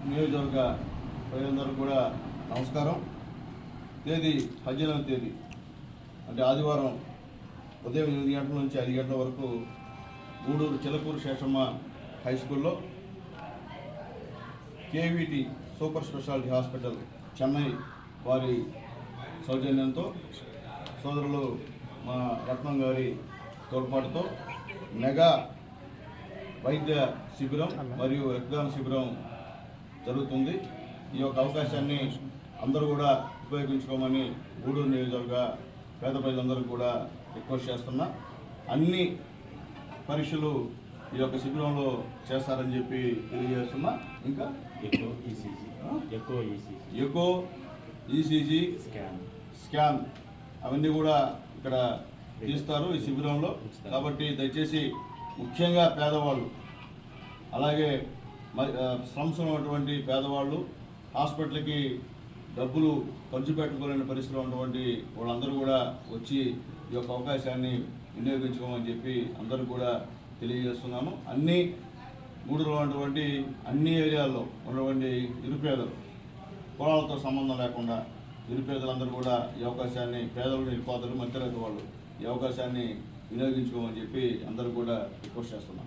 నియోజకవర్గ ప్రజలందరూ కూడా నమస్కారం. తేదీ 18వ తేదీ అంటే ఆదివారం ఉదయం 8 గంటల నుంచి 5 గంటల వరకు గూడూరు చిలకూరు శేషమ్మ హై స్కూల్లో KVT super speciality hospital Chennai వారి సౌజన్యంతో సోదరులు మా రత్నం గారి తోడ్పాటుతో మెగా వైద్య శిబిరం మరియు రక్తదాన శిబిరం జరుగుతుంది. ఈ యొక్క అవకాశాన్ని అందరూ కూడా ఉపయోగించుకోమని గూడూరు నియోజకవర్గ పేద ప్రజలందరూ కూడా రిక్వెస్ట్ చేస్తున్నా. అన్ని పరీక్షలు ఈ యొక్క శిబిరంలో చేస్తారని చెప్పి తెలియజేస్తున్నా. ఇంకా ఎకో ఈసీజీ స్కాన్ అవన్నీ కూడా ఇక్కడ తీస్తారు ఈ శిబిరంలో. కాబట్టి దయచేసి ముఖ్యంగా పేదవాళ్ళు, అలాగే స్లమ్స్ ఉన్నటువంటి పేదవాళ్ళు, హాస్పిటల్కి డబ్బులు ఖర్చు పెట్టుకోలేని పరిస్థితిలో ఉన్నటువంటి వాళ్ళందరూ కూడా వచ్చి ఈ యొక్క అవకాశాన్ని వినియోగించుకోమని చెప్పి అందరూ కూడా తెలియజేస్తున్నాము. అన్ని గూడూరులో ఉన్నటువంటి అన్ని ఏరియాల్లో ఉన్నటువంటి నిరుపేదలు, కులాలతో సంబంధం లేకుండా నిరుపేదలందరూ కూడా ఈ అవకాశాన్ని, పేదలు, నిరుపేదలు, మధ్యతరగతి వాళ్ళు ఈ అవకాశాన్ని వినియోగించుకోమని చెప్పి అందరూ కూడా రిక్వెస్ట్ చేస్తున్నాం.